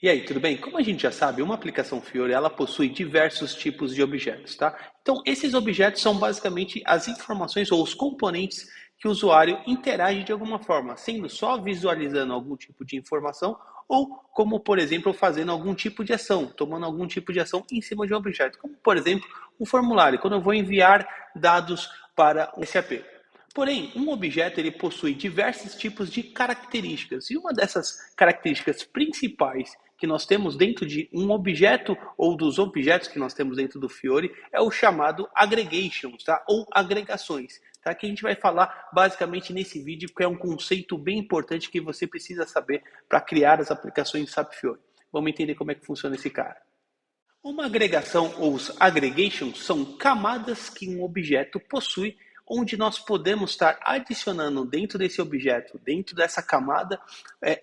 E aí, tudo bem? Como a gente já sabe, uma aplicação Fiori, ela possui diversos tipos de objetos, tá? Então, esses objetos são basicamente as informações ou os componentes que o usuário interage de alguma forma, sendo só visualizando algum tipo de informação ou como, por exemplo, fazendo algum tipo de ação, tomando algum tipo de ação em cima de um objeto, como, por exemplo, um formulário, quando eu vou enviar dados para um SAP. Porém, um objeto ele possui diversos tipos de características, e uma dessas características principais que nós temos dentro de um objeto ou dos objetos que nós temos dentro do Fiori é o chamado aggregations, tá? Ou agregações, tá? Que a gente vai falar basicamente nesse vídeo, que é um conceito bem importante que você precisa saber para criar as aplicações de SAP Fiori. Vamos entender como é que funciona esse cara. Uma agregação ou os aggregations são camadas que um objeto possui, onde nós podemos estar adicionando dentro desse objeto, dentro dessa camada,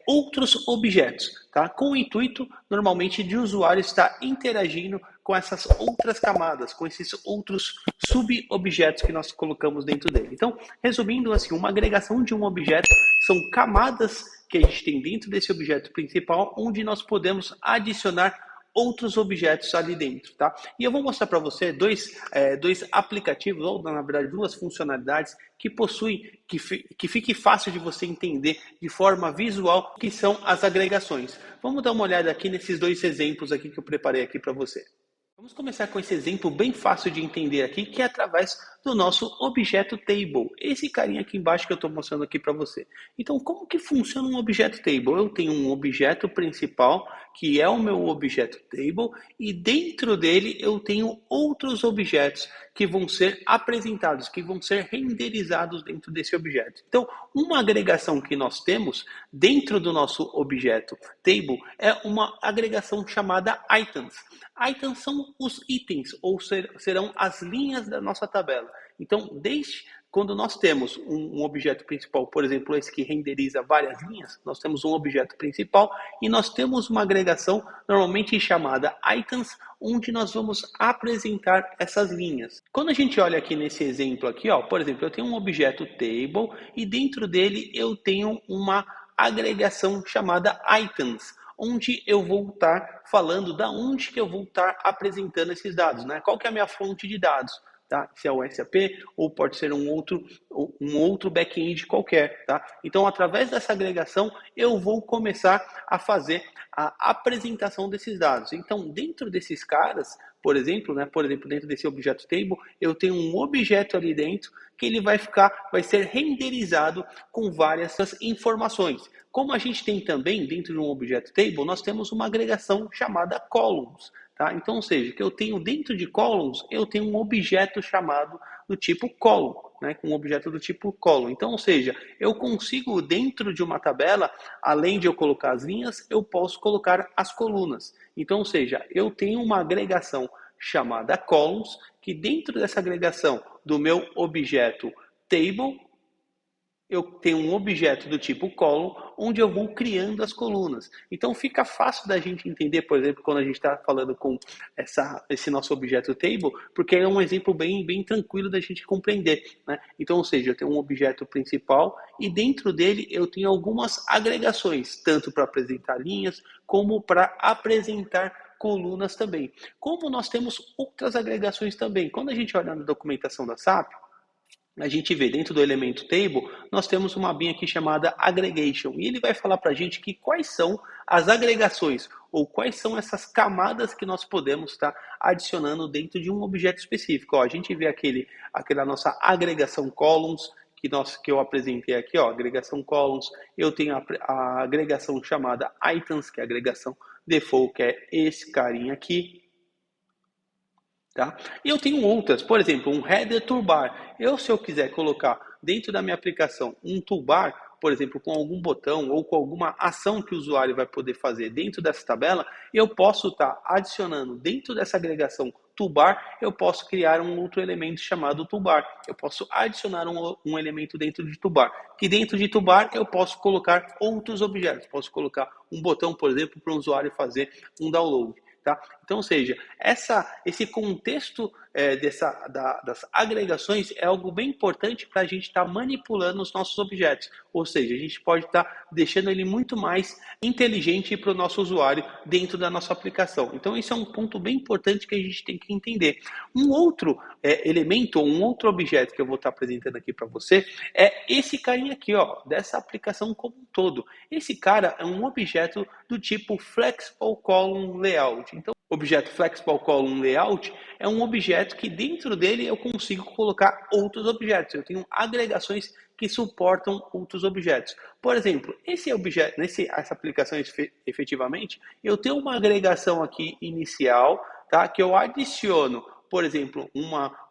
outros objetos, tá? Com o intuito, normalmente, de o usuário estar interagindo com essas outras camadas, com esses outros sub-objetos que nós colocamos dentro dele. Então, resumindo assim, uma agregação de um objeto são camadas que a gente tem dentro desse objeto principal, onde nós podemos adicionar outros objetos ali dentro, tá? E eu vou mostrar para você dois aplicativos, ou na verdade duas funcionalidades que possuem, que fique fácil de você entender de forma visual, que são as agregações. Vamos dar uma olhada aqui nesses dois exemplos aqui que eu preparei aqui para você. Vamos começar com esse exemplo bem fácil de entender aqui, que é através do nosso objeto table. Esse carinha aqui embaixo que eu estou mostrando aqui para você. Então, como que funciona um objeto table? Eu tenho um objeto principal, que é o meu objeto table, e dentro dele eu tenho outros objetos que vão ser apresentados, que vão ser renderizados dentro desse objeto. Então, uma agregação que nós temos dentro do nosso objeto table é uma agregação chamada items. Items são os itens, ou serão as linhas da nossa tabela. Então, desde quando nós temos um objeto principal, por exemplo, esse que renderiza várias linhas, nós temos um objeto principal e nós temos uma agregação normalmente chamada items, onde nós vamos apresentar essas linhas. Quando a gente olha aqui nesse exemplo aqui, ó, por exemplo, eu tenho um objeto table e dentro dele eu tenho uma agregação chamada items, onde eu vou estar falando da onde que eu vou estar apresentando esses dados, né? Qual que é a minha fonte de dados, tá? Se é o SAP ou pode ser um outro back-end qualquer, tá? Então, através dessa agregação, eu vou começar a fazer a apresentação desses dados. Então, dentro desses caras, por exemplo, dentro desse objeto table, eu tenho um objeto ali dentro que ele vai ser renderizado com várias informações. Como a gente tem também dentro de um objeto table, nós temos uma agregação chamada columns, tá? Então, ou seja, que eu tenho dentro de columns, eu tenho um objeto chamado do tipo column, né? Com um objeto do tipo column. Então, ou seja, eu consigo dentro de uma tabela, além de eu colocar as linhas, eu posso colocar as colunas. Então, ou seja, eu tenho uma agregação chamada columns, que dentro dessa agregação do meu objeto table, eu tenho um objeto do tipo column, onde eu vou criando as colunas. Então fica fácil da gente entender, por exemplo, quando a gente está falando com esse nosso objeto table, porque é um exemplo bem tranquilo da gente compreender, né? Então, ou seja, eu tenho um objeto principal e dentro dele eu tenho algumas agregações, tanto para apresentar linhas, como para apresentar colunas também. Como nós temos outras agregações também. Quando a gente olha na documentação da SAP, a gente vê dentro do elemento table, nós temos uma abinha aqui chamada aggregation, e ele vai falar para a gente que quais são as agregações, ou quais são essas camadas que nós podemos estar adicionando dentro de um objeto específico. Ó, a gente vê aquela nossa agregação columns, que eu apresentei aqui, ó, agregação columns, eu tenho a agregação chamada items, que é a agregação default, que é esse carinha aqui. Tá? E eu tenho outras, por exemplo, um header toolbar. Se eu quiser colocar dentro da minha aplicação um toolbar, por exemplo, com algum botão ou com alguma ação que o usuário vai poder fazer dentro dessa tabela, eu posso estar adicionando dentro dessa agregação toolbar, eu posso criar um outro elemento chamado toolbar. Eu posso adicionar um elemento dentro de toolbar, que dentro de toolbar eu posso colocar outros objetos. Posso colocar um botão, por exemplo, para o usuário fazer um download. Tá? Então, ou seja, esse contexto das agregações é algo bem importante para a gente estar manipulando os nossos objetos. Ou seja, a gente pode estar deixando ele muito mais inteligente para o nosso usuário dentro da nossa aplicação. Então, esse é um ponto bem importante que a gente tem que entender. Um outro elemento, um outro objeto que eu vou estar apresentando aqui para você é esse carinha aqui, ó, dessa aplicação como um todo. Esse cara é um objeto do tipo Flexible Column Layout. Então, o objeto Flexible Column Layout é um objeto que dentro dele eu consigo colocar outros objetos. Eu tenho agregações que suportam outros objetos. Por exemplo, esse objeto, essa aplicação efetivamente, eu tenho uma agregação aqui inicial, tá? Que eu adiciono, por exemplo,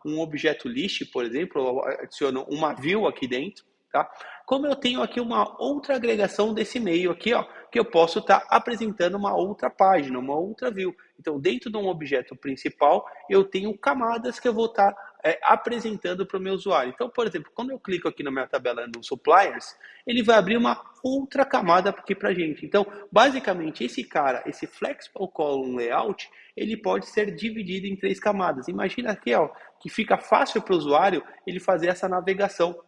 um objeto list, por exemplo, eu adiciono uma view aqui dentro, tá? Como eu tenho aqui uma outra agregação desse meio aqui, ó, que eu posso estar apresentando uma outra página, uma outra view. Então, dentro de um objeto principal, eu tenho camadas que eu vou estar apresentando para o meu usuário. Então, por exemplo, quando eu clico aqui na minha tabela no Suppliers, ele vai abrir uma outra camada aqui para a gente. Então, basicamente, esse Flexible Column Layout, ele pode ser dividido em 3 camadas. Imagina aqui, ó, que fica fácil para o usuário ele fazer essa navegação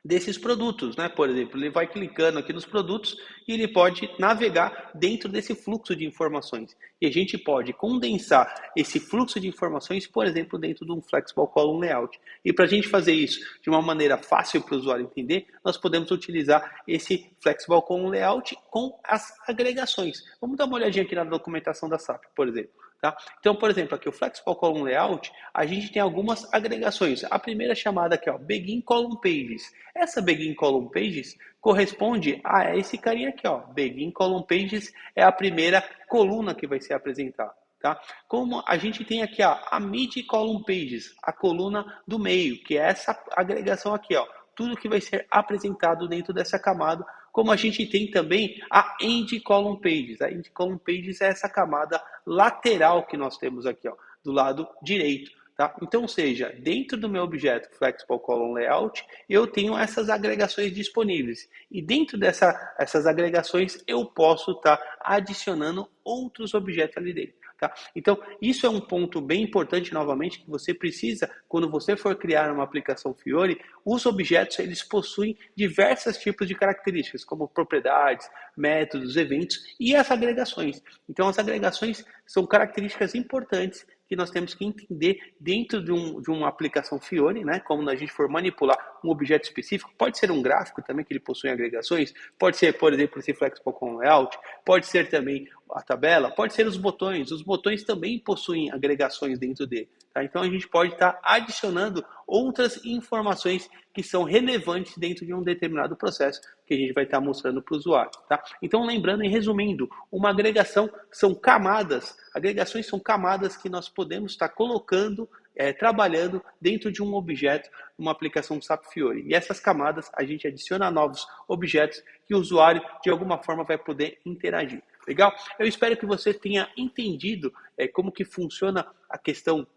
desses produtos, né? Por exemplo, ele vai clicando aqui nos produtos e ele pode navegar dentro desse fluxo de informações. E a gente pode condensar esse fluxo de informações, por exemplo, dentro de um Flexible Column Layout. E para a gente fazer isso de uma maneira fácil para o usuário entender, nós podemos utilizar esse Flexible Column Layout com as agregações. Vamos dar uma olhadinha aqui na documentação da SAP, por exemplo. Tá? Então, por exemplo, aqui o Flexible Column Layout, a gente tem algumas agregações. A primeira chamada aqui, ó, Begin Column Pages. Essa Begin Column Pages corresponde a esse carinha aqui, ó. Begin Column Pages é a primeira coluna que vai ser apresentada. Tá? Como a gente tem aqui, ó, a Mid Column Pages, a coluna do meio, que é essa agregação aqui, ó. Tudo que vai ser apresentado dentro dessa camada, como a gente tem também a End Column Pages. A End Column Pages é essa camada lateral que nós temos aqui, ó, do lado direito. Tá? Então, ou seja, dentro do meu objeto Flexible Column Layout, eu tenho essas agregações disponíveis. E dentro dessas agregações, eu posso estar adicionando outros objetos ali dentro. Tá? Então, isso é um ponto bem importante, novamente, que você precisa, quando você for criar uma aplicação Fiori, os objetos eles possuem diversos tipos de características, como propriedades, métodos, eventos e as agregações. Então, as agregações são características importantes que nós temos que entender dentro de uma aplicação Fiori, né? Como a gente for manipular um objeto específico, pode ser um gráfico também que ele possui agregações, pode ser, por exemplo, esse Flexible Column Layout, pode ser também a tabela, pode ser os botões também possuem agregações dentro dele. Tá? Então a gente pode estar adicionando outras informações que são relevantes dentro de um determinado processo que a gente vai estar mostrando para o usuário. Tá? Então lembrando e resumindo, uma agregação são camadas, agregações são camadas que nós podemos estar colocando, trabalhando dentro de um objeto, uma aplicação SAP Fiori. E essas camadas a gente adiciona novos objetos que o usuário de alguma forma vai poder interagir. Legal? Eu espero que você tenha entendido como que funciona a questão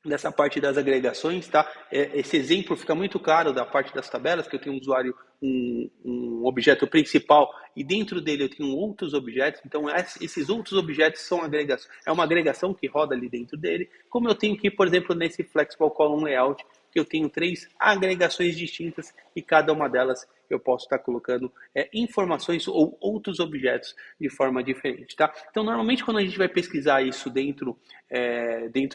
dessa parte das agregações, tá? Esse exemplo fica muito claro da parte das tabelas, que eu tenho um usuário, um objeto principal e dentro dele eu tenho outros objetos, então esses outros objetos são agregações, é uma agregação que roda ali dentro dele, como eu tenho aqui, por exemplo, nesse Flexible Column Layout, que eu tenho 3 agregações distintas e cada uma delas eu posso estar colocando informações ou outros objetos de forma diferente, tá? Então, normalmente, quando a gente vai pesquisar isso dentro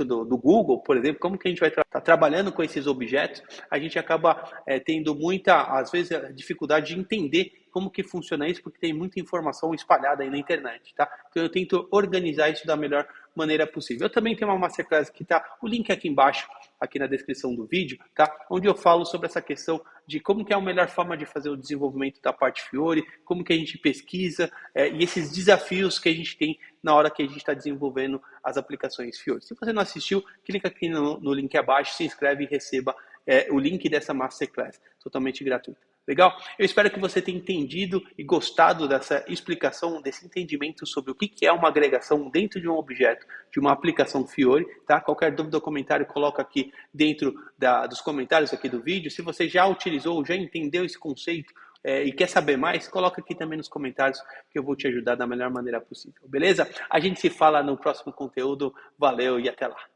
do Google, por exemplo, como que a gente vai estar trabalhando com esses objetos, a gente acaba tendo às vezes, a dificuldade de entender como que funciona isso, porque tem muita informação espalhada aí na internet, tá? Então, eu tento organizar isso da melhor maneira possível. Eu também tenho uma Masterclass que tá o link aqui embaixo, aqui na descrição do vídeo, tá? Onde eu falo sobre essa questão de como que é a melhor forma de fazer o desenvolvimento da parte Fiori, como que a gente pesquisa e esses desafios que a gente tem na hora que a gente está desenvolvendo as aplicações Fiori. Se você não assistiu, clica aqui no link abaixo, se inscreve e receba o link dessa Masterclass, totalmente gratuita. Legal? Eu espero que você tenha entendido e gostado dessa explicação, desse entendimento sobre o que é uma agregação dentro de um objeto, de uma aplicação Fiori, tá? Qualquer dúvida ou comentário, coloca aqui dentro dos comentários aqui do vídeo. Se você já utilizou, já entendeu esse conceito, e quer saber mais, coloca aqui também nos comentários que eu vou te ajudar da melhor maneira possível, beleza? A gente se fala no próximo conteúdo. Valeu e até lá!